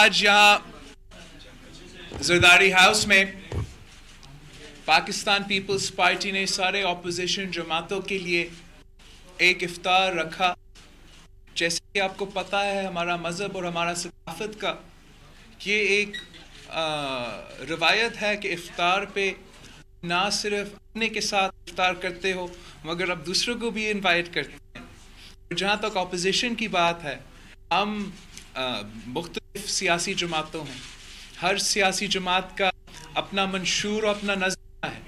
آج یہاں زرداری ہاؤس میں پاکستان پیپلز پارٹی نے سارے اپوزیشن جماعتوں کے لیے ایک افطار رکھا. جیسے کہ آپ کو پتہ ہے ہمارا مذہب اور ہمارا ثقافت کا یہ ایک روایت ہے کہ افطار پہ نہ صرف اپنے کے ساتھ افطار کرتے ہو مگر اب دوسروں کو بھی انوائٹ کرتے ہیں. جہاں تک اپوزیشن کی بات ہے، ہم مختلف سیاسی جماعتوں ہیں، ہر سیاسی جماعت کا اپنا منشور اور اپنا نظریہ ہے،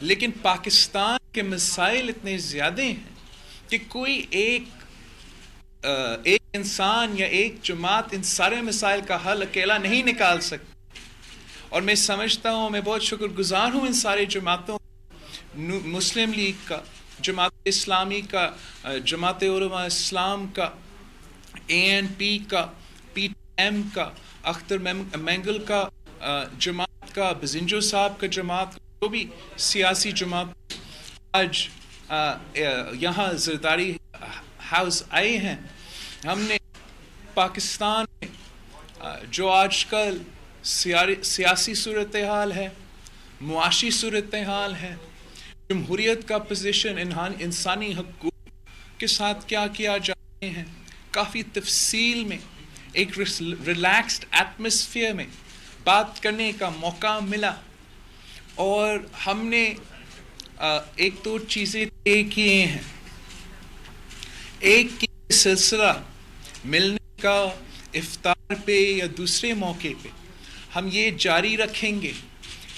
لیکن پاکستان کے مسائل اتنے زیادہ ہیں کہ کوئی ایک انسان یا ایک جماعت ان سارے مسائل کا حل اکیلا نہیں نکال سکتی. اور میں سمجھتا ہوں، میں بہت شکر گزار ہوں ان سارے جماعتوں، مسلم لیگ کا، جماعت اسلامی کا، جماعت علماء اسلام کا، ANP کا، PTM کا، اختر مینگل کا جماعت کا، بزنجو صاحب کا جماعت کا، جو بھی سیاسی جماعت آج یہاں زرداری ہاؤس آئے ہیں. ہم نے پاکستان میں جو آج کل سیاسی صورتحال ہے، معاشی صورتحال ہے، جمہوریت کا پوزیشن، انسانی حقوق کے ساتھ کیا کیا جا رہے ہیں، کافی تفصیل میں ایک ریلیکسڈ ایٹماسفیئر میں بات کرنے کا موقع ملا. اور ہم نے ایک دو چیزیں طے کیے ہیں. ایک سلسلہ ملنے کا افطار پہ یا دوسرے موقع پہ ہم یہ جاری رکھیں گے.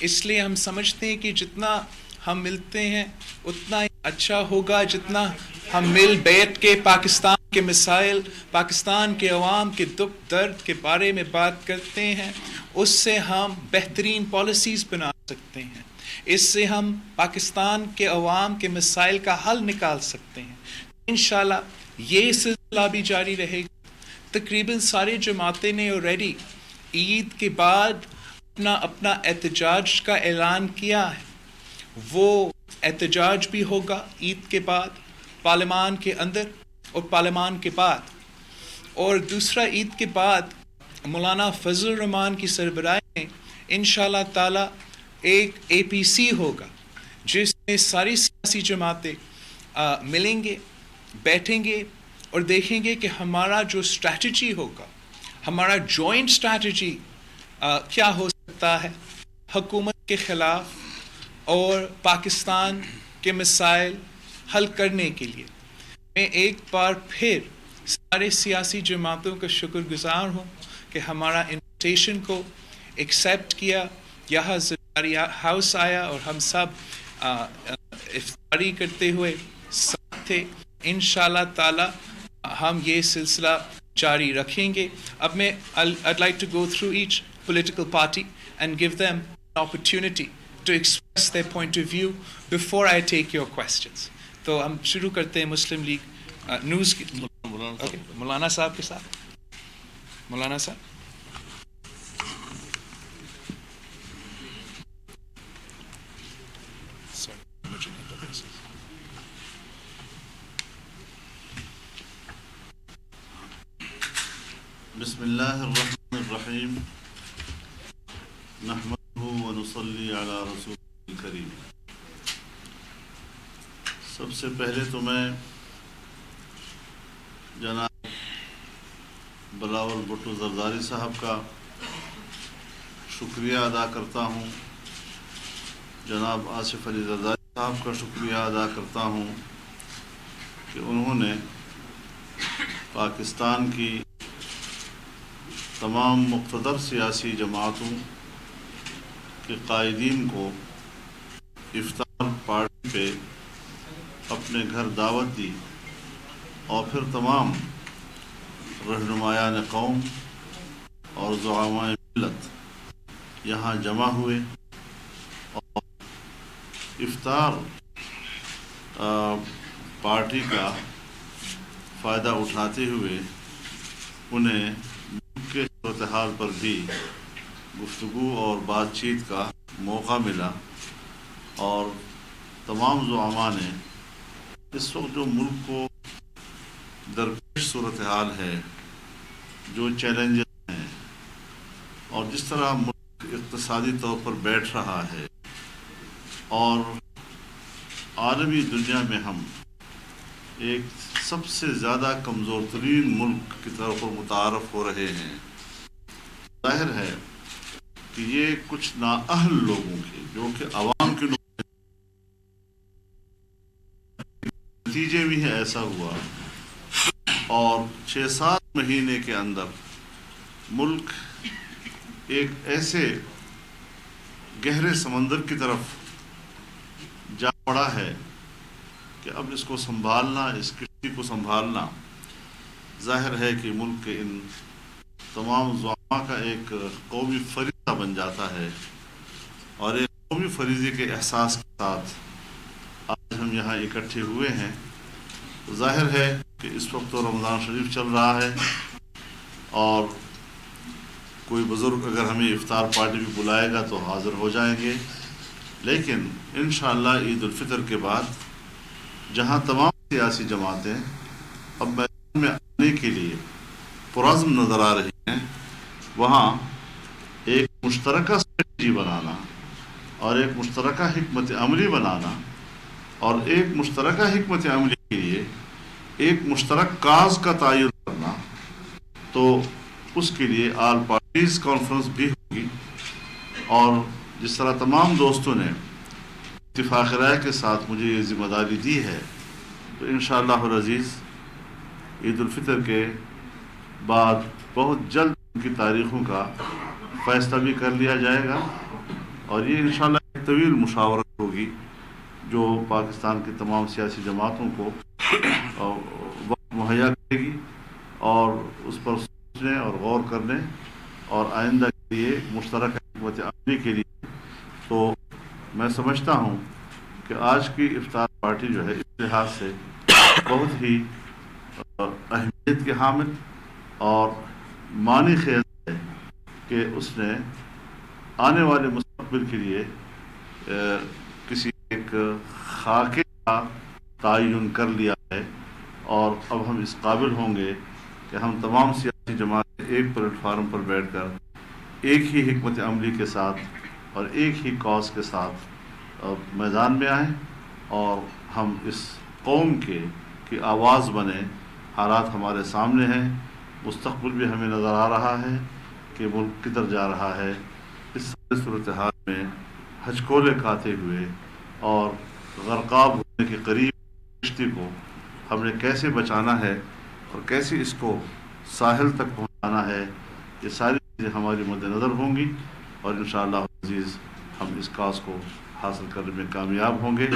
اس لیے ہم سمجھتے ہیں کہ جتنا ہم ملتے ہیں اتنا اچھا ہوگا، جتنا ہم مل بیٹھ کے پاکستان کے مسائل، پاکستان کے عوام کے دکھ درد کے بارے میں بات کرتے ہیں، اس سے ہم بہترین پالیسیز بنا سکتے ہیں، اس سے ہم پاکستان کے عوام کے مسائل کا حل نکال سکتے ہیں. انشاءاللہ یہ سلسلہ بھی جاری رہے گا. تقریباً سارے جماعتیں نے آلریڈی عید کے بعد اپنا احتجاج کا اعلان کیا ہے. وہ احتجاج بھی ہوگا عید کے بعد، پارلیمان کے اندر اور پارلیمان کے بعد. اور دوسرا، عید کے بعد مولانا فضل الرحمان کی سربراہی میں انشاءاللہ تعالی ایک APC ہوگا جس میں ساری سیاسی جماعتیں ملیں گے، بیٹھیں گے اور دیکھیں گے کہ ہمارا جو اسٹریٹجی ہوگا، ہمارا جوائنٹ اسٹریٹجی کیا ہو سکتا ہے حکومت کے خلاف اور پاکستان کے مسائل حل کرنے کے لیے. میں ایک بار پھر سارے سیاسی جماعتوں کا شکر گزار ہوں کہ ہمارا انویٹیشن کو ایکسیپٹ کیا، یہاں زرداری ہاؤس آیا اور ہم سب افطاری کرتے ہوئے ساتھ تھے. انشاءاللہ تعالی ہم یہ سلسلہ جاری رکھیں گے. اب میں I'd like to go through each political party and give them an opportunity to express their point of view before I take your questions. تو ہم شروع کرتے ہیں مسلم لیگ نیوز کی. مولانا صاحب کے ساتھ. مولانا صاحب. بسم اللہ الرحمن الرحیم، نحمدہ ونصلی علی رسول الکریم. سب سے پہلے تو میں جناب بلاول بھٹو زرداری صاحب کا شکریہ ادا کرتا ہوں، جناب آصف علی زرداری صاحب کا شکریہ ادا کرتا ہوں کہ انہوں نے پاکستان کی تمام مقتدر سیاسی جماعتوں کے قائدین کو افطار پارٹی پہ اپنے گھر دعوت دی، اور پھر تمام رہنمایان قوم اور زعماء ملت یہاں جمع ہوئے اور افطار پارٹی کا فائدہ اٹھاتے ہوئے انہیں ملک کے صورتحال پر بھی گفتگو اور بات چیت کا موقع ملا. اور تمام زعماء نے اس وقت جو ملک کو درپیش صورتحال ہے، جو چیلنجز ہیں، اور جس طرح ملک اقتصادی طور پر بیٹھ رہا ہے اور عالمی دنیا میں ہم ایک سب سے زیادہ کمزور ترین ملک کی طرف متعارف ہو رہے ہیں، ظاہر ہے کہ یہ کچھ نااہل لوگوں کے، جو کہ عوام کے لوگ، نتیجے بھی ہے ایسا ہوا اور 6-7 مہینے کے اندر ملک ایک ایسے گہرے سمندر کی طرف جا پڑا ہے کہ اب اس کو سنبھالنا، اس کشتی کو سنبھالنا، ظاہر ہے کہ ملک کے ان تمام زعماء کا ایک قومی فریضہ بن جاتا ہے، اور ایک قومی فریضے کے احساس کے ساتھ آج ہم یہاں اکٹھے ہوئے ہیں۔ تو ظاہر ہے کہ اس وقت تو رمضان شریف چل رہا ہے، اور کوئی بزرگ اگر ہمیں افطار پارٹی بھی بلائے گا تو حاضر ہو جائیں گے، لیکن انشاءاللہ عید الفطر کے بعد جہاں تمام سیاسی جماعتیں اب میدان میں آنے کے لیے پرعزم نظر آ رہی ہیں، وہاں ایک مشترکہ اسٹریٹجی بنانا اور ایک مشترکہ حکمت عملی بنانا اور ایک مشترکہ حکمت عملی کے لیے ایک مشترک کاز کا تعین کرنا، تو اس کے لیے آل پارٹیز کانفرنس بھی ہوگی، اور جس طرح تمام دوستوں نے اتفاق رائے کے ساتھ مجھے یہ ذمہ داری دی ہے، تو انشاءاللہ العزیز عید الفطر کے بعد بہت جلد ان کی تاریخوں کا فیصلہ بھی کر لیا جائے گا، اور یہ انشاءاللہ ایک طویل مشاورت ہوگی جو پاکستان کی تمام سیاسی جماعتوں کو وقت مہیا کرے گی، اور اس پر سوچنے اور غور کرنے اور آئندہ کے لیے مشترکہ حکمت عملی کے لیے۔ تو میں سمجھتا ہوں کہ آج کی افطار پارٹی جو ہے اس لحاظ سے بہت ہی اہمیت کے حامل اور معنی خیز ہے کہ اس نے آنے والے مستقبل کے لیے کسی ایک خاکے کا تعین کر لیا ہے، اور اب ہم اس قابل ہوں گے کہ ہم تمام سیاسی جماعتیں ایک پلیٹ فارم پر بیٹھ کر ایک ہی حکمت عملی کے ساتھ اور ایک ہی کاز کے ساتھ میدان میں آئیں، اور ہم اس قوم کی آواز بنے۔ حالات ہمارے سامنے ہیں، مستقبل بھی ہمیں نظر آ رہا ہے کہ ملک کدھر جا رہا ہے۔ اس ساری صورتحال میں ہچکولے کھاتے ہوئے اور غرقاب ہونے کے قریب کشتی کو ہم نے کیسے بچانا ہے اور کیسے اس کو ساحل تک پہنچانا ہے، یہ ساری چیزیں ہماری مد نظر ہوں گی، اور انشاءاللہ عزیز ہم اس کاز کو حاصل کرنے میں کامیاب ہوں گے۔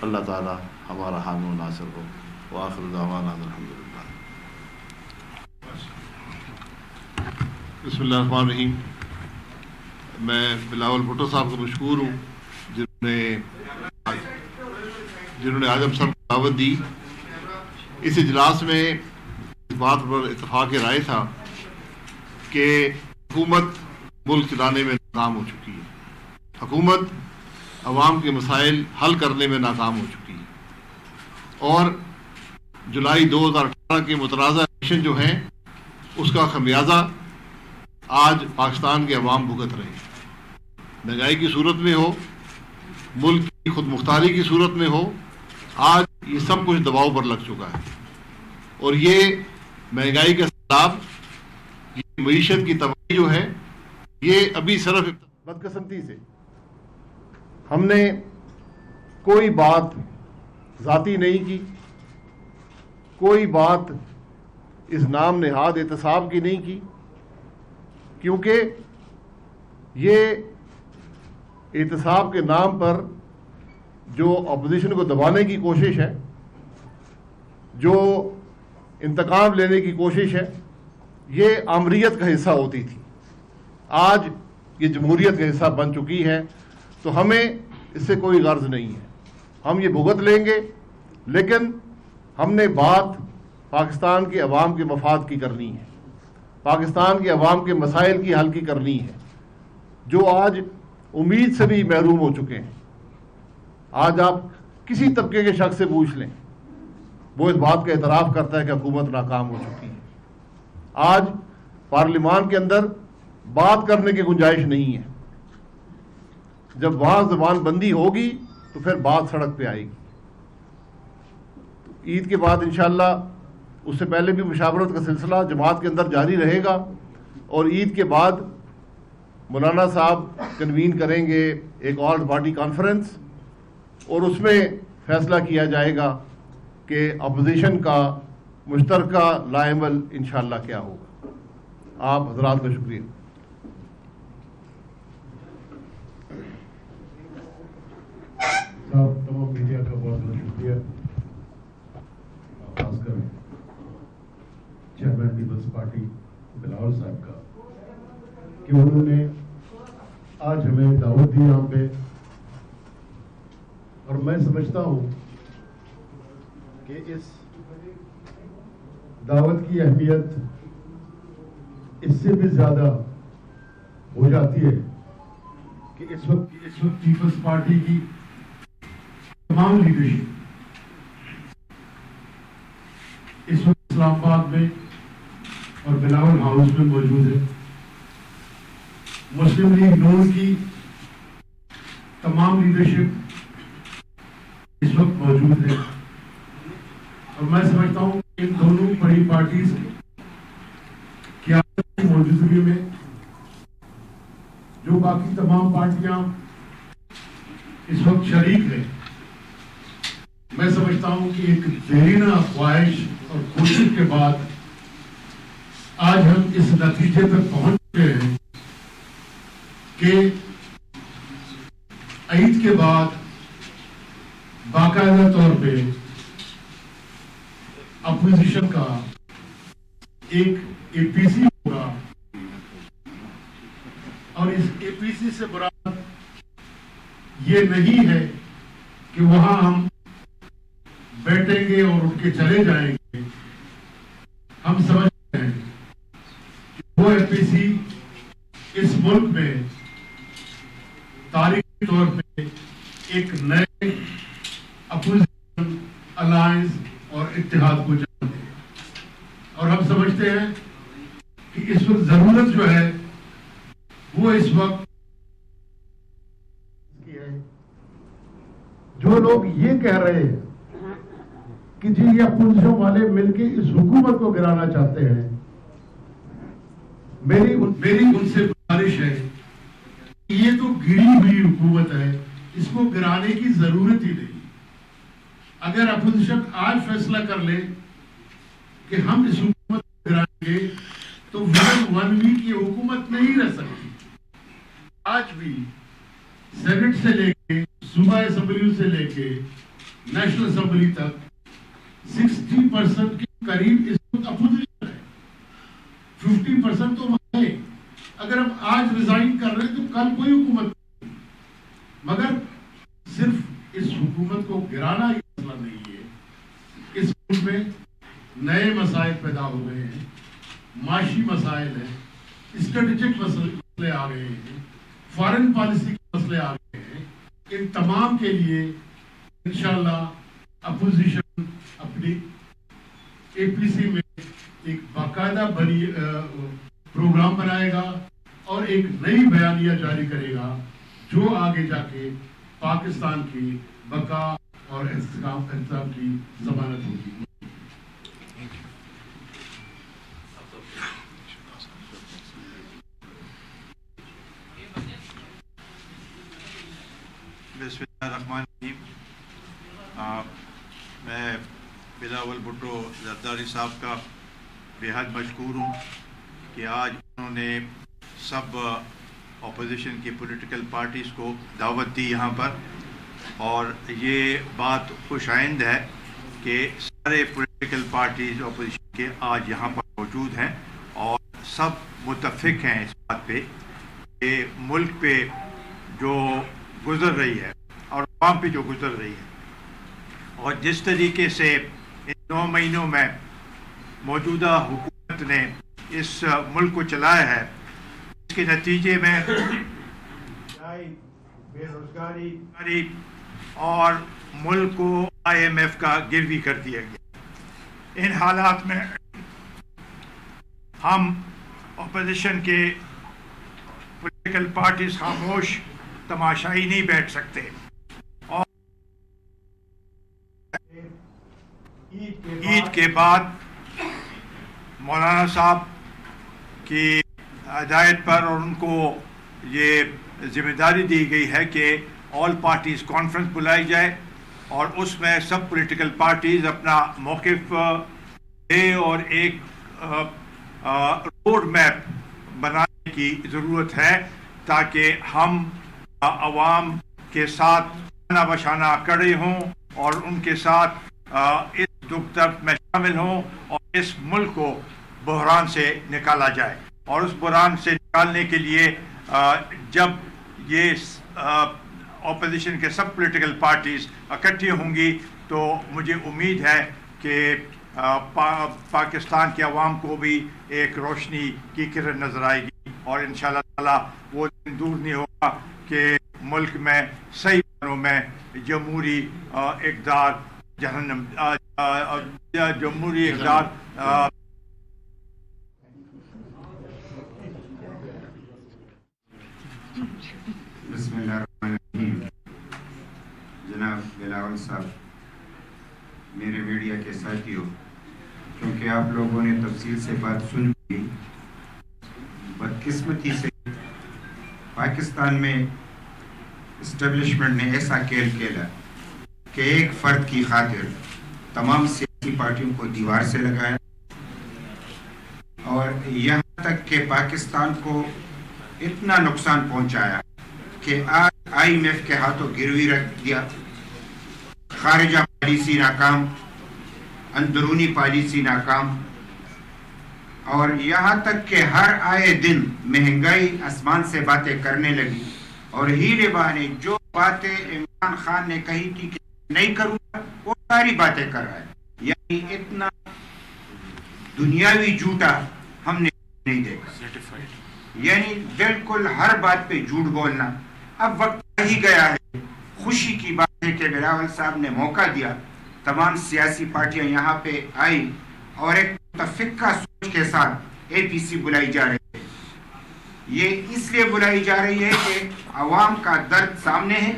اللہ تعالی ہمارا حامی و ناصر ہو۔ وآخر دعوانا الحمدللہ۔ بسم اللہ الرحمن الرحیم۔ میں بلاول بھٹو صاحب کو مشکور ہوں جنہوں نے آج ہم سب کو دعوت دی۔ اس اجلاس میں اس بات پر اتفاق رائے تھا کہ حکومت ملک چلانے میں ناکام ہو چکی ہے، حکومت عوام کے مسائل حل کرنے میں ناکام ہو چکی ہے، اور جولائی 2018 کے متنازع الیکشن جو ہیں اس کا خمیازہ آج پاکستان کے عوام بھگت رہے ہیں۔ مہنگائی کی صورت میں ہو، ملک کی خود مختاری کی صورت میں ہو، آج یہ سب کچھ دباؤ پر لگ چکا ہے، اور یہ مہنگائی کا سیلاب، یہ معیشت کی تباہی جو ہے، یہ ابھی صرف بدقسمتی سے ہم نے کوئی بات ذاتی نہیں کی، کوئی بات اس نام نہاد احتساب کی نہیں کی، کیونکہ یہ احتساب کے نام پر جو اپوزیشن کو دبانے کی کوشش ہے، جو انتقام لینے کی کوشش ہے، یہ آمریت کا حصہ ہوتی تھی، آج یہ جمہوریت کا حصہ بن چکی ہے۔ تو ہمیں اس سے کوئی غرض نہیں ہے، ہم یہ بھگت لیں گے، لیکن ہم نے بات پاکستان کے عوام کے مفاد کی کرنی ہے، پاکستان کے عوام کے مسائل کی حل کی کرنی ہے، جو آج امید سے بھی محروم ہو چکے ہیں۔ آج آپ کسی طبقے کے شخص سے پوچھ لیں، وہ اس بات کا اعتراف کرتا ہے کہ حکومت ناکام ہو چکی ہے۔ آج پارلیمان کے اندر بات کرنے کی گنجائش نہیں ہے. جب وہاں زبان بندی ہوگی تو پھر بات سڑک پہ آئے گی. عید کے بعد انشاءاللہ، اس سے پہلے بھی مشاورت کا سلسلہ جماعت کے اندر جاری رہے گا، اور عید کے بعد مولانا صاحب کنوین کریں گے ایک آل پارٹی کانفرنس، اور اس میں فیصلہ کیا جائے گا کہ اپوزیشن کا مشترکہ لائے عمل انشاءاللہ کیا ہوگا. آپ حضرات کا شکریہ. تمام میڈیا کا بہت بہت شکریہ، خاص کر چیئرمین پیپلز پارٹی بلاول صاحب کا کہ انہوں نے آج ہمیں دعوت دی یہاں پہ. اور میں سمجھتا ہوں کہ اس دعوت کی اہمیت اس سے بھی زیادہ ہو جاتی ہے کہ اس وقت پیپلز پارٹی کی تمام لیڈرشپ اس وقت اسلام آباد میں اور بلاول ہاؤس میں موجود ہے. مسلم لیگ نون کی تمام لیڈرشپ اس وقت موجود ہے. اور میں سمجھتا ہوں کہ ان دونوں بڑی پارٹیز کی موجودگی میں جو باقی تمام پارٹیاں اس وقت شریک ہیں، میں سمجھتا ہوں کہ ایک دیرینہ خواہش اور کوشش کے بعد آج ہم اس نتیجے تک پہنچ چکے ہیں کہ عید کے بعد باقاعدہ طور پہ اپوزیشن کا ایک اے پی سی ہوگا. اور اس اے پی سی سے مراد یہ نہیں ہے کہ وہاں ہم بیٹھیں گے اور اٹھ کے چلے جائیں گے. ہم سمجھتے ہیں کہ وہ اے پی سی اس ملک میں تاریخی طور پہ ایک نئے اپوزیشن الائنس اور اتحاد کو جنم دے. اور ہم سمجھتے ہیں کہ اس وقت ضرورت جو ہے وہ اس وقت جو لوگ یہ کہہ رہے ہیں کہ جی یہ اپوزیشن والے مل کے اس حکومت کو گرانا چاہتے ہیں، میری ان سے گزارش ہے کہ یہ تو گری ہوئی حکومت ہے، اس کو گرانے کی ضرورت ہی نہیں. اگر اپوزیشن آج فیصلہ کر لے کہ ہم اس حکومت کو گرائیں گے تو ون ویک یہ حکومت نہیں رہ سکتی. آج بھی سینٹ سے لے کے صوبہ اسمبلی سے لے کے نیشنل اسمبلی تک 60% کے قریب اس وقت اپوزیشن ہے. 50% تو وہاں ہے. اگر ہم آج ریزائن کر رہے ہیں تو کل کوئی حکومت نہیں. مگر صرف اس حکومت کو گرانا ہی مسئلہ نہیں ہے. اس ملک میں نئے مسائل پیدا ہو گئے ہیں، معاشی مسائل ہیں، اسٹریٹجک مسئلے آ گئے ہیں، فارن پالیسی کے مسئلے آ گئے ہیں. ان تمام کے لیے انشاءاللہ اپوزیشن اپنی اے پی سی میں ایک باقاعدہ بڑی پروگرام بنائے گا اور ایک نئی بیانیہ جاری کرے گا جو آگے جا کے پاکستان کی بقا اور انتظام کی ضمانت ہوگی. بسم اللہ الرحمن الرحیم. میں بلاول بھٹو زرداری صاحب کا بے حد مشکور ہوں کہ آج انہوں نے سب اپوزیشن کی پولیٹیکل پارٹیز کو دعوت دی یہاں پر، اور یہ بات خوش آئند ہے کہ سارے پولیٹیکل پارٹیز اپوزیشن کے آج یہاں پر موجود ہیں اور سب متفق ہیں اس بات پہ کہ ملک پہ جو گزر رہی ہے اور عوام پہ جو گزر رہی ہے اور جس طریقے سے ان 9 مہینوں میں موجودہ حکومت نے اس ملک کو چلایا ہے، اس کے نتیجے میں بے روزگاری اور ملک کو IMF کا گروی کر دیا گیا. ان حالات میں ہم اپوزیشن کے پولیٹیکل پارٹیز خاموش تماشائی نہیں بیٹھ سکتے. اور عید کے بعد مولانا صاحب کی ہدایت پر اور ان کو یہ ذمہ داری دی گئی ہے کہ آل پارٹیز کانفرنس بلائی جائے اور اس میں سب پولیٹیکل پارٹیز اپنا موقف دے اور ایک روڈ میپ بنانے کی ضرورت ہے تاکہ ہم عوام کے ساتھ شانہ بشانہ کھڑے ہوں اور ان کے ساتھ اس دکھ درد میں شامل ہوں اور اس ملک کو بحران سے نکالا جائے. اور اس بحران سے نکالنے کے لیے جب یہ اپوزیشن کے سب پولیٹیکل پارٹیز اکٹھی ہوں گی تو مجھے امید ہے کہ پاکستان کے عوام کو بھی ایک روشنی کی کرن نظر آئے گی اور انشاءاللہ تعالیٰ وہ دن دور نہیں ہوگا کہ ملک میں صحیح معنوں میں جمہوری اقدار جمہوری اقدار بسم اللہ الرحمن الرحیم. جناب بلاول صاحب، میرے میڈیا کے ساتھیوں، کیونکہ آپ لوگوں نے تفصیل سے بات سن لی، بدقسمتی سے پاکستان میں اسٹیبلشمنٹ نے ایسا کھیل کھیلا کہ ایک فرد کی خاطر تمام سیاسی پارٹیوں کو دیوار سے لگایا اور یہاں تک کہ پاکستان کو اتنا نقصان پہنچایا کہ آج IMF کے ہاتھوں گروی رکھ دیا. خارجہ پالیسی ناکام، اندرونی پالیسی ناکام، اور یہاں تک کہ ہر آئے دن مہنگائی آسمان سے باتیں کرنے لگی اور ہیلے بہانے جو باتیں عمران خان نے کہی تھی کہ نہیں کروں گا وہ ساری باتیں کر رہا ہے. یعنی اتنا دنیاوی جھوٹا ہم نے نہیں دیکھا. یعنی بالکل ہر بات پہ جھوٹ بولنا. اب وقت ہی گیا ہے. خوشی کی بات ہے کہ بلاول صاحب نے موقع دیا، تمام سیاسی پارٹیاں یہاں پہ آئی اور ایک متفقہ سوچ کے ساتھ APC بلائی جا رہی ہے. یہ اس لیے بلائی جا رہی ہے کہ عوام کا درد سامنے ہے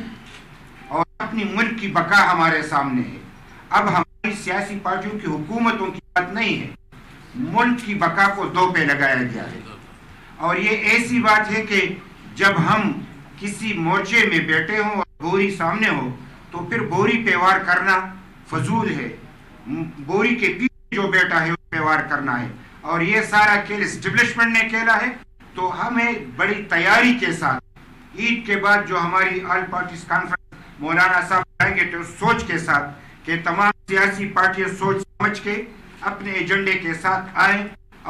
اور اپنی ملک کی بقا ہمارے سامنے ہے. اب ہماری سیاسی پارٹیوں کی حکومتوں کی بات نہیں ہے، ملک کی بقا کو دو پہ لگایا گیا ہے. اور یہ ایسی بات ہے کہ جب ہم کسی مورچے میں بیٹھے ہوں اور بوری سامنے ہو تو پھر بوری پہ وار کرنا فضول ہے. بوری کے پیچھے جو بیٹھا ہے اس پہ وار کرنا ہے. اور یہ سارا کھیل اسٹیبلشمنٹ نے کھیلا ہے. تو ہمیں بڑی تیاری کے ساتھ عید کے بعد جو ہماری آل پارٹیز کانفرنس مولانا صاحب آئیں گے تو سوچ کے ساتھ کہ تمام سیاسی پارٹیاں سوچ سمجھ کے اپنے ایجنڈے کے ساتھ آئیں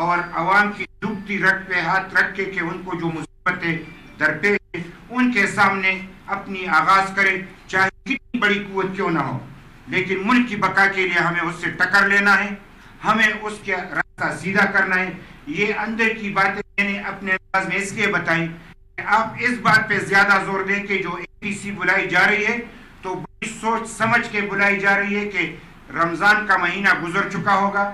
اور عوام کی دکھتی رٹ پہ ہاتھ رکھ کے کہ ان کو جو مصیبتیں درپیش ان کے سامنے اپنی آغاز کرے، چاہے کتنی بڑی قوت کیوں نہ ہو. لیکن ملک کی بقا کے لیے ہمیں اس سے ٹکر لینا ہے، ہمیں اس کے راستہ سیدھا کرنا ہے. یہ اندر کی باتیں میں نے اپنے انداز میں اس لیے بتائیں کہ آپ اس بات پہ زیادہ زور دیں کہ جو APC بلائی جا رہی ہے تو بڑی سوچ سمجھ کے بلائی جا رہی ہے کہ رمضان کا مہینہ گزر چکا ہوگا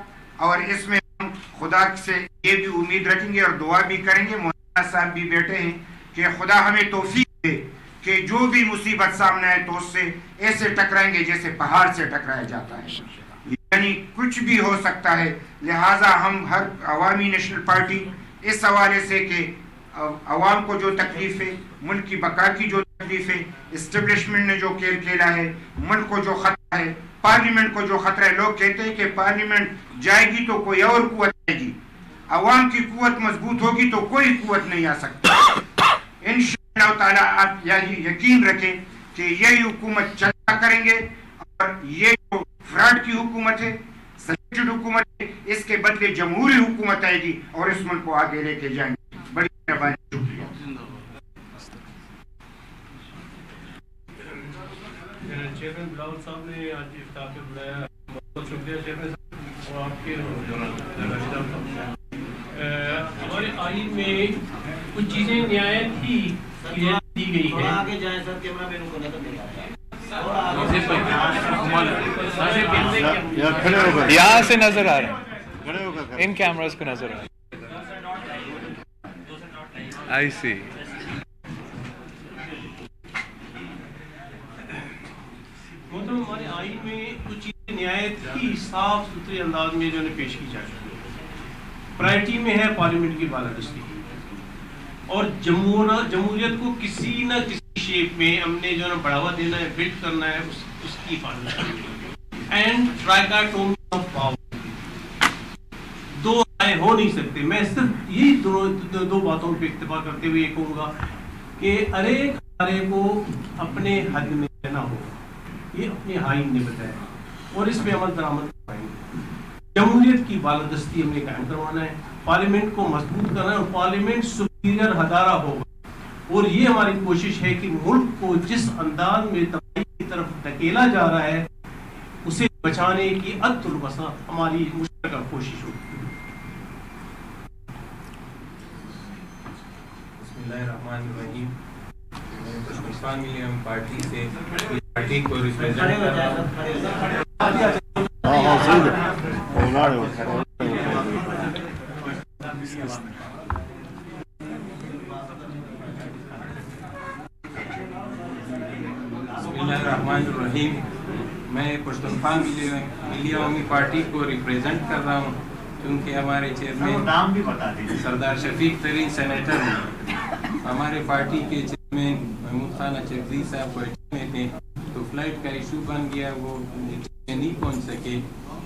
اور اس میں ہم خدا سے یہ بھی امید رکھیں گے اور دعا بھی کریں گے. مولانا صاحب بھی بیٹھے ہیں کہ خدا ہمیں توفیق دے کہ جو بھی مصیبت سامنے آئے تو اس سے ایسے ٹکرائیں گے جیسے پہاڑ سے ٹکرایا جاتا ہے. یعنی کچھ بھی ہو سکتا ہے. لہٰذا ہم ہر عوامی نیشنل پارٹی اس حوالے سے کہ عوام کو جو تکلیف ہے، ملک کی بقا کی جو تکلیف ہے، اسٹیبلشمنٹ نے جو کھیل کھیلا ہے، ملک کو جو خطرہ ہے، پارلیمنٹ کو جو خطرہ ہے. لوگ کہتے ہیں کہ پارلیمنٹ جائے گی تو کوئی اور قوت آئے گی. عوام کی قوت مضبوط ہوگی تو کوئی قوت نہیں آ سکتی. انشاءاللہ تعالیٰ آپ یقین رکھیں کہ یہی حکومت چلا کریں گے اور یہ جو فراڈ کی حکومت ہے، سلیکٹڈ حکومت ہے، اس کے بدلے جمہوری حکومت آئے گی اور اس ملک کو آگے لے کے جائیں گے. بڑی مہربانی، شکریہ. چیئرمین بلاول صاحب نے آج افطار پہ بلایا، بہت شکریہ چیئرمین صاحب. اور آپ کے ہمارے آئین میں کچھ چیزیں نہایت ہی دی گئی ہے. یہاں سے نظر آ رہا ہے، ان کیمراز کو نظر آ رہا ہے. I see. آئین میں کچھ چیزیں نہایت ہی صاف ستھرے انداز میں جو ہے پیش کی جا چکی ہے. پرائرٹی میں ہے پارلیمنٹ کی بالادستی اور جمہوریت کو کسی نہ کسی شیپ میں ہم نے جو ہے بڑھاوا دینا ہے, بلڈ کرنا ہے, اس کی حفاظت کرنی ہے. اینڈ ٹرائیکاٹومی آف پاور, دو رائے ہو نہیں سکتے. میں صرف یہی دو باتوں پہ اکتفا کرتے ہوئے یہ کہوں گا کہ ہر ایک ادارے کو اپنے حد میں رہنا ہوگا. یہ اپنے آئین نے بتایا اور اس پہ عمل درآمد کرائیں گے. جمہوریت کی بالادستی ہم نے قائم کروانا ہے, پارلیمنٹ کو مضبوط کرنا ہے اور پارلیمنٹ سپیریئر ادارہ ہوگا. اور یہ ہماری کوشش ہے کہ ملک کو جس انداز میں تباہی کی طرف دھکیلا جا رہا ہے اسے بچانے کی ادت الوسع ہماری مشترکہ کوشش ہوگی. بسم اللہ الرحمن الرحیم. میں پشتونخوا ملیم پارٹی سے پارٹی کو ریپرزینٹ کر رہا ہوں. بسم اللہ الرحمن الرحیم. میں پشتونخوا ملی عوامی پارٹی کو ریپرزینٹ کر رہا ہوں کیونکہ ہمارے چیئرمین نام بھی بتا دیجیے سردار شفیق ترین سینیٹر ہیں. ہمارے پارٹی کے چیئرمین محمود خان اچکزئی صاحب کوئٹہ میں تھے تو فلائٹ کا ایشو بن گیا, وہ نہیں پہنچ سکے.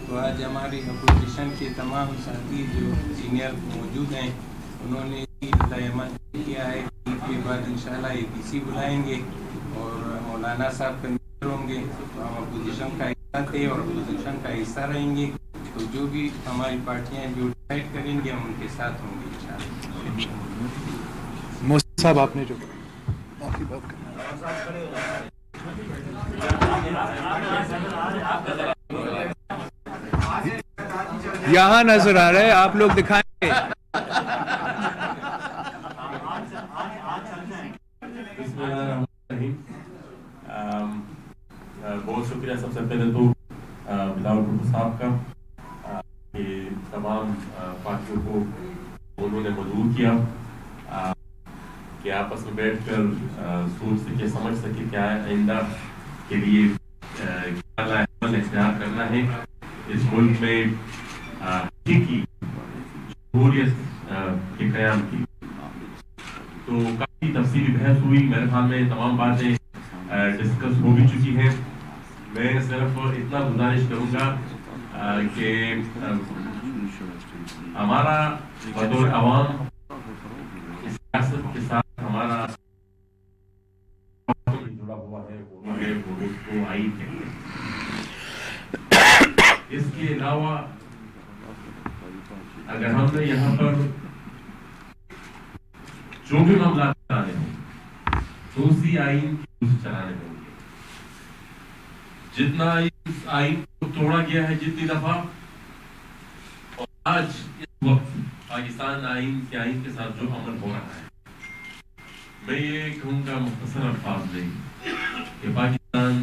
تو آج ہماری اپوزیشن کے تمام ساتھی جو سینئر موجود ہیں انہوں نے احمد کیا ہے کہ عید کے بعد انشاءاللہ APC بلائیں گے اور مولانا صاحب کنوینر ہوں گے. تو ہم اپوزیشن کا حصہ تھے اور اپوزیشن کا حصہ رہیں گے. تو جو بھی ہماری پارٹیاں جو ڈیسائیڈ کریں گے ہم ان کے ساتھ ہوں گے انشاءاللہ. محسن صاحب آپ نے جو آپ کی بات کرنا یہاں نظر آ رہا ہے, آپ لوگ دکھائیں گے. بسم اللہ الرحمن الرحیم. بہت شکریہ سب سے پہلے تو بلاول بھٹو صاحب کا کہ تمام پارٹیوں کو انہوں نے مدعو کیا کہ آپس میں بیٹھ کر سوچ سکے سمجھ سکے کیا آئندہ کے لیے کیا عمل اختیار کرنا ہے اس ملک میں حقیقی جمہوریت کے قیام کی. تو کافی تفصیلی بحث ہوئی, میرے خیال میں تمام باتیں ڈسکس ہو بھی چکی ہیں. میں صرف اتنا گزارش کروں گا کہ ہمارا بطور عوام اس سیاست کے ساتھ ہمارا جڑا ہوا ہے وہ ہے وہ آئین ہے. اس کے علاوہ اگر ہم نے یہاں پر جو بھی معاملات چلانے ہوں تو اسی آئین کی چلانے ہوں گے. جتنا اس آئین کو توڑا گیا ہے جتنی دفعہ, اور آج اس وقت پاکستان آئین کے ساتھ جو عمل ہو رہا ہے, میں یہ کہوں گا مختصر الفاظ میں کہ پاکستان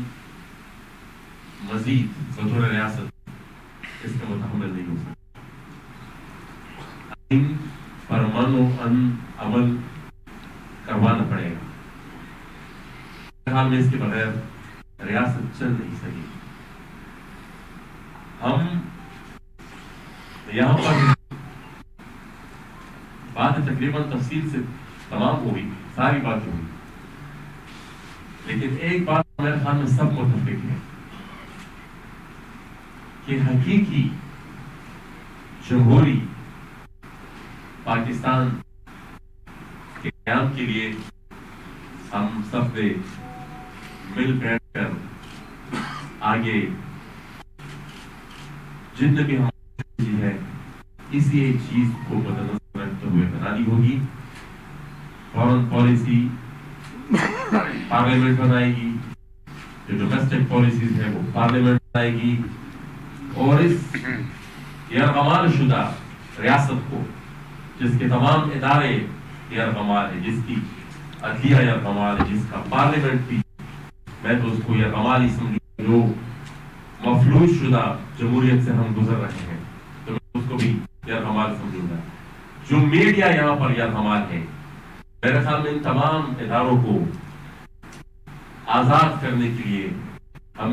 مزید بطور ریاست اس کا متحمل نہیں ہو سکتا. آئین پر من و عمل کروانا پڑے گا. حال میں اس کے بغیر ریاست چل نہیں سکے. ہم یہاں پر بات تقریباً تفصیل سے تمام ہوئی, ساری باتیں ہوئی, لیکن ایک بات میرے خیال میں سب متفق ہے کہ حقیقی جمہوری پاکستان کے قیام کے لیے ہم سب نے مل بیٹھ کر آگے جتنے بھی ہماری ہے اسی ایک چیز کو بدل رکھتے ہوئے بنانی ہوگی. فارن پالیسی پارلیمنٹ بنائے گی, جو ڈومیسٹک پالیسیز ہے وہ پارلیمنٹ بنائے گی, اور اس یرغمال شدہ ریاست کو جس کے تمام ادارے یرغمال ہے, جس کی عدلیہ یرغمال ہے, جس کا پارلیمنٹ بھی میں تو اس کو یرغمال ہی سمجھوں, جو مفلوج شدہ جمہوریت سے ہم گزر رہے ہیں تو میں اس کو بھی یرغمال سمجھوں گا. جو میڈیا یہاں پر یرغمال ہے, میرے خیال میں ان تمام اداروں کو آزاد کرنے کے لیے ہم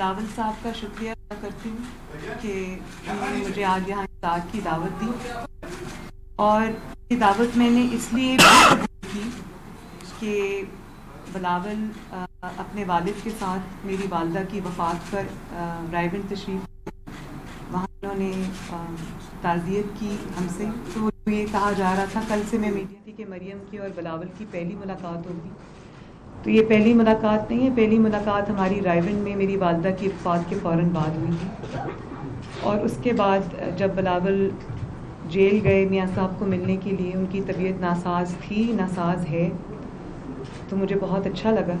بلاول صاحب کا شکریہ ادا کرتی ہوں کہ انہوں نے مجھے آج یہاں افطار کی دعوت دی، اور یہ دعوت میں نے اس لیے بھی قبول کی کہ بلاول اپنے والد کے ساتھ میری والدہ کی وفات پر رائیونڈ تشریف، وہاں انہوں نے تعزیت کی ہم سے. تو یہ کہا جا رہا تھا کل سے میں میڈیا تھی کہ مریم کی اور بلاول کی پہلی ملاقات ہوگی، تو یہ پہلی ملاقات نہیں ہے. پہلی ملاقات ہماری رائیونڈ میں میری والدہ کی وفات کے فوراً بعد ہوئی تھی، اور اس کے بعد جب بلاول جیل گئے میاں صاحب کو ملنے کے لیے، ان کی طبیعت ناساز تھی، ناساز ہے، تو مجھے بہت اچھا لگا،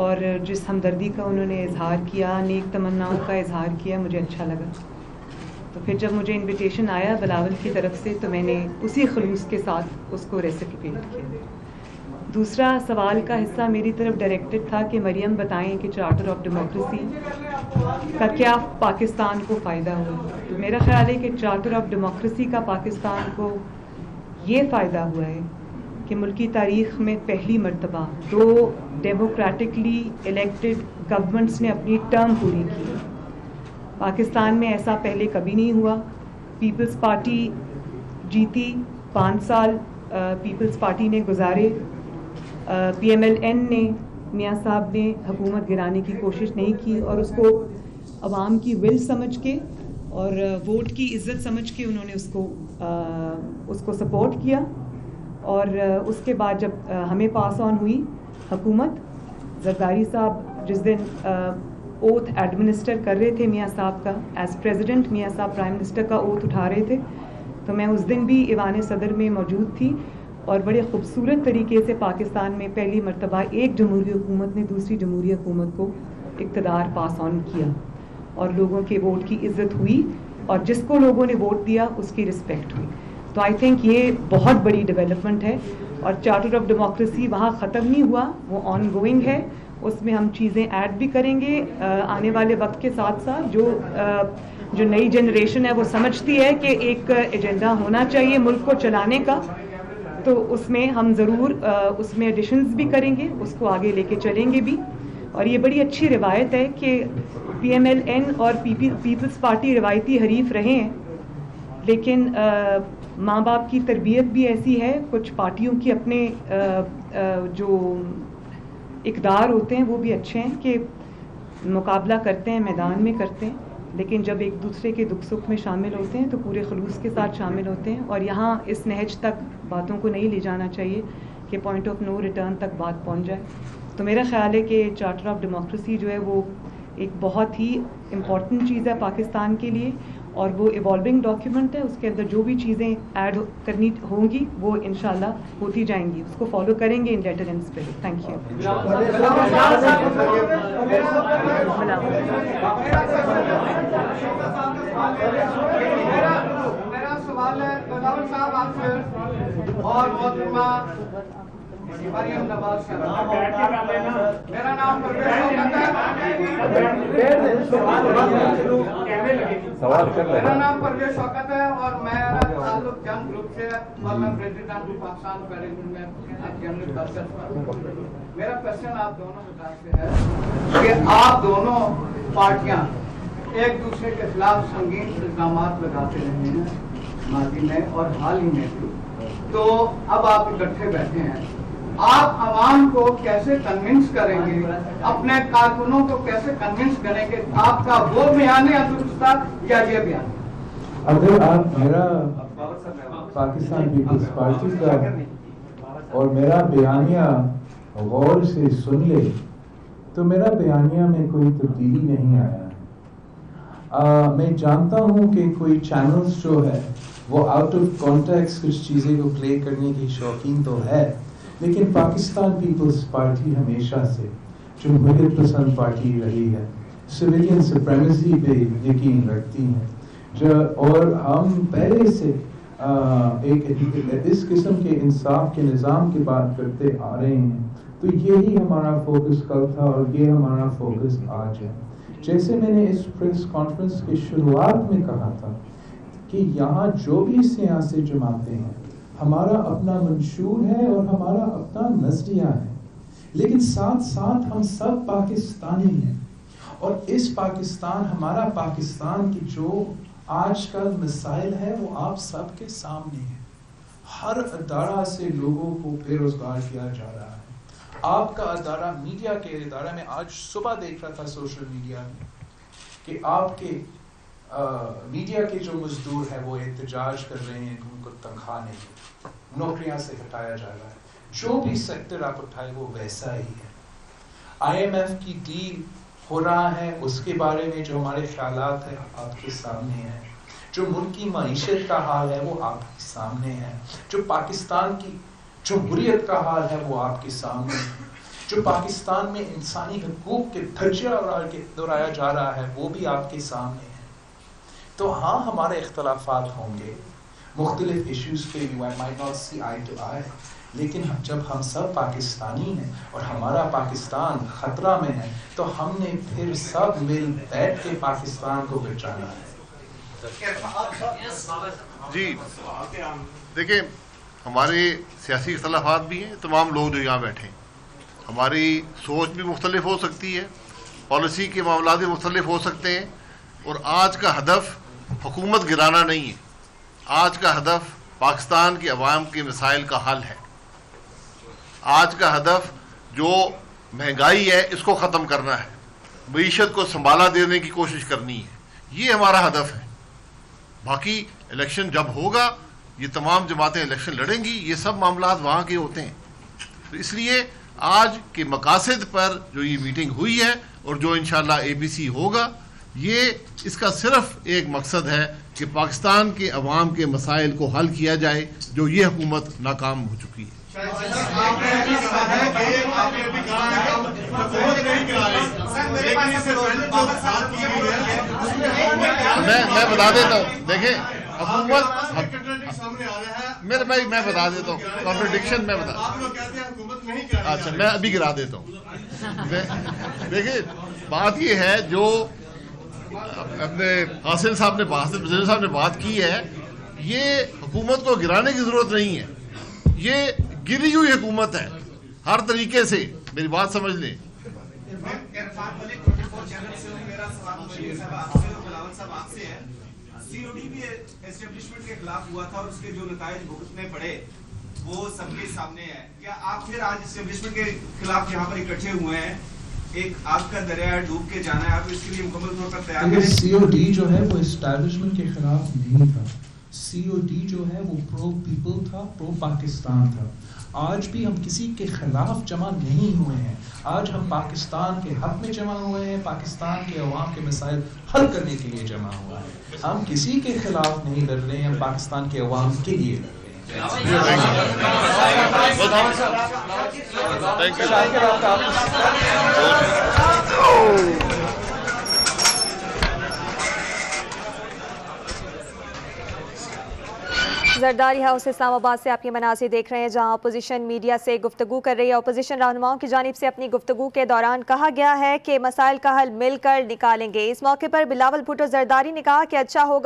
اور جس ہمدردی کا انہوں نے اظہار کیا، نیک تمناؤں کا اظہار کیا، مجھے اچھا لگا. تو پھر جب مجھے انویٹیشن آیا بلاول کی طرف سے تو میں نے اسی خلوص کے ساتھ اس کو ریسیپیٹ کیا. دوسرا سوال کا حصہ میری طرف ڈائریکٹڈ تھا کہ مریم بتائیں کہ چارٹر آف ڈیموکریسی کا کیا پاکستان کو فائدہ ہوا. تو میرا خیال ہے کہ چارٹر آف ڈیموکریسی کا پاکستان کو یہ فائدہ ہوا ہے کہ ملکی تاریخ میں پہلی مرتبہ 2 ڈیموکریٹکلی الیکٹڈ گورنمنٹس نے اپنی ٹرم پوری کی. پاکستان میں ایسا پہلے کبھی نہیں ہوا. پیپلز پارٹی جیتی، 5 سال پیپلز پارٹی نے گزارے. پی ایم ایل این نے، میاں صاحب نے حکومت گرانے کی کوشش نہیں کی، اور اس کو عوام کی ول سمجھ کے اور ووٹ کی عزت سمجھ کے انہوں نے اس کو سپورٹ کیا. اور اس کے بعد جب ہمیں پاس آن ہوئی حکومت، زرداری صاحب جس دن اوتھ ایڈمنسٹر کر رہے تھے میاں صاحب کا ایز پریزیڈنٹ، میاں صاحب پرائم منسٹر کا اوتھ اٹھا رہے تھے، تو میں اس دن بھی ایوان صدر میں موجود تھی، اور بڑے خوبصورت طریقے سے پاکستان میں پہلی مرتبہ ایک جمہوری حکومت نے دوسری جمہوری حکومت کو اقتدار پاس آن کیا، اور لوگوں کے ووٹ کی عزت ہوئی، اور جس کو لوگوں نے ووٹ دیا اس کی رسپیکٹ ہوئی. تو آئی تھنک یہ بہت بڑی ڈیولپمنٹ ہے. اور چارٹر آف ڈیموکریسی وہاں ختم نہیں ہوا، وہ آن گوئنگ ہے. اس میں ہم چیزیں ایڈ بھی کریں گے آنے والے وقت کے ساتھ ساتھ. جو نئی جنریشن ہے وہ سمجھتی ہے کہ ایک ایجنڈا ہونا چاہیے ملک کو چلانے کا، تو اس میں ہم ضرور اس میں ایڈیشنز بھی کریں گے، اس کو آگے لے کے چلیں گے بھی. اور یہ بڑی اچھی روایت ہے کہ پی ایم ایل این اور پیپلز پارٹی روایتی حریف رہے ہیں، لیکن ماں باپ کی تربیت بھی ایسی ہے. کچھ پارٹیوں کی اپنے جو اقدار ہوتے ہیں وہ بھی اچھے ہیں کہ مقابلہ کرتے ہیں، میدان میں کرتے ہیں، لیکن جب ایک دوسرے کے دکھ سکھ میں شامل ہوتے ہیں تو پورے خلوص کے ساتھ شامل ہوتے ہیں. اور یہاں اس نہج تک باتوں کو نہیں لے جانا چاہیے کہ پوائنٹ آف نو ریٹرن تک بات پہنچ جائے. تو میرا خیال ہے کہ چارٹر آف ڈیموکریسی جو ہے وہ ایک بہت ہی امپورٹنٹ چیز ہے پاکستان کے لیے، اور وہ ایوالونگ ڈاکیومنٹ ہے. اس کے اندر جو بھی چیزیں ایڈ کرنی ہوں گی وہ انشاءاللہ ہوتی جائیں گی. اس کو فالو کریں گے in letter and spirit. Thank you. میرا سوال ہے بلاول صاحب آپ سے اور محترمہ مریم نواز صاحب. میرا نام پرویز شوکت ہے اور میرا تعلق جنگ گروپ سے اور میں پریزیڈنٹ پاکستان پیرلمنٹ میں جنرل برکت پر. میرا کوشچن آپ دونوں سے ہے کہ آپ دونوں پارٹیاں ایک دوسرے کے خلاف سنگین الزامات لگاتے رہے ہیں ماضی میں اور حال ہی میں بھی. تو اب آپ اکٹھے بیٹھے ہیں، آپ عوام کو کیسے کنونس کریں گے، اپنے کارکنوں کو کیسے کنونس کریں گے آپ کا وہ بیان ہے درست تھا یا یہ بیان؟ اگر آپ میرا پاکستان پیپلز پارٹی کا اور میرا بیانیہ غور سے سن لے تو میرا بیانیہ میں کوئی تبدیلی نہیں آیا. میں جانتا ہوں کہ کوئی چینلز جو ہے وہ آؤٹ آف کانٹیکسٹ کچھ چیزیں کو پلے کرنے کی شوقین تو ہے، لیکن پاکستان پیپلز پارٹی ہمیشہ سے جمہوریت پسند پارٹی رہی ہے، سویلین سپریمیسی پہ یقین رکھتی ہیں، اور ہم پہلے سے ایک اس قسم کے انصاف کے نظام کی بات کرتے آ رہے ہیں. تو یہی ہمارا فوکس کل تھا اور یہ ہمارا فوکس آج ہے. جیسے میں نے اس پریس کانفرنس کی شروعات میں کہا تھا کہ یہاں جو بھی سیاسی جماعتیں ہیں ہمارا اپنا منشور ہے اور ہمارا اپنا نظریہ ہے، لیکن ساتھ ساتھ ہم سب پاکستانی ہیں اور اس پاکستان, ہمارا پاکستان کی جو آج کل مسائل ہے وہ آپ سب کے سامنے ہے. ہر ادارہ سے لوگوں کو بے روزگار کیا جا رہا ہے. آپ کا ادارہ, میڈیا کے ادارہ میں آج صبح دیکھ رہا تھا سوشل میڈیا میں کہ آپ کے میڈیا کے جو مزدور ہیں وہ احتجاج کر رہے ہیں کہ ان کو تنخواہ نہیں, نوکریاں سے ہٹایا جا رہا ہے. جو بھی سیکٹر آپ اٹھائے وہ ویسا ہی ہے. IMF کی ڈیل ہو رہا ہے, اس کے بارے میں جو ہمارے خیالات ہیں آپ کے سامنے ہیں. جو ملک کی معیشت کا حال ہے وہ آپ کے سامنے ہے. جو پاکستان کی جمہوریت کا حال ہے وہ آپ کے سامنے ہے. جو پاکستان میں انسانی حقوق کے دھجیہ دہرایا جا رہا ہے وہ بھی آپ کے سامنے ہے. تو ہاں, ہمارے اختلافات ہوں گے مختلف ایشوز پہ, you might not see eye to eye, لیکن جب ہم سب پاکستانی ہیں اور ہمارا پاکستان خطرہ میں ہے تو ہم نے پھر سب مل بیٹھ کے پاکستان کو بچانا ہے. جی دیکھیں, ہمارے سیاسی اختلافات بھی ہیں, تمام لوگ جو یہاں بیٹھے ہیں, ہماری سوچ بھی مختلف ہو سکتی ہے, پالیسی کے معاملات بھی مختلف ہو سکتے ہیں, اور آج کا ہدف حکومت گرانا نہیں ہے. آج کا ہدف پاکستان کے عوام کے مسائل کا حل ہے. آج کا ہدف جو مہنگائی ہے اس کو ختم کرنا ہے, معیشت کو سنبھالا دینے کی کوشش کرنی ہے. یہ ہمارا ہدف ہے. باقی الیکشن جب ہوگا, یہ تمام جماعتیں الیکشن لڑیں گی, یہ سب معاملات وہاں کے ہوتے ہیں. تو اس لیے آج کے مقاصد پر جو یہ میٹنگ ہوئی ہے اور جو انشاءاللہ ABC ہوگا, یہ اس کا صرف ایک مقصد ہے کہ پاکستان کے عوام کے مسائل کو حل کیا جائے جو یہ حکومت ناکام ہو چکی ہے. میں بتا دیتا ہوں, دیکھیں حکومت, میرے بھائی میں بتا دیتا ہوں کانٹرڈکشن, میں بتا, اچھا میں ابھی گرا دیتا ہوں. دیکھیں بات یہ ہے جو اپنے حاصل صاحب نے بات کی ہے, یہ حکومت کو گرانے کی ضرورت نہیں ہے. یہ گری ہوئی حکومت ہے ہر طریقے سے, میری بات سمجھ لیں. COD بھی اسٹیبلشمنٹ کے خلاف ہوا تھا اور اس کے جو نتائج بھگتنے پڑے وہ سب کے سامنے ہے. کیا آپ پھر آج اسٹیبلشمنٹ کے خلاف یہاں پر اکٹھے ہوئے ہیں؟ ایک آپ کا دریا ڈوب کے جانا ہے, آپ اس کے لیے مکمل طور پر تیار ہیں؟ COD جو ہے وہ اسٹیبلشمنٹ کے خلاف نہیں تھا. COD جو ہے وہ پرو پیپل تھا, پرو پاکستان تھا. آج بھی ہم کسی کے خلاف جمع نہیں ہوئے ہیں. آج ہم پاکستان کے حق میں جمع ہوئے ہیں, پاکستان کے عوام کے مسائل حل کرنے کے لیے جمع ہوئے ہیں. ہم کسی کے خلاف نہیں لڑ رہے ہیں, ہم پاکستان کے عوام کے لیے لڑ رہے ہیں. زرداری ہاؤس اسلام آباد سے آپ یہ مناظر دیکھ رہے ہیں جہاں اپوزیشن میڈیا سے گفتگو کر رہی ہے. اپوزیشن رہنماؤں کی جانب سے اپنی گفتگو کے دوران کہا گیا ہے کہ مسائل کا حل مل کر نکالیں گے. اس موقع پر بلاول بھٹو زرداری نے کہا کہ اچھا ہوگا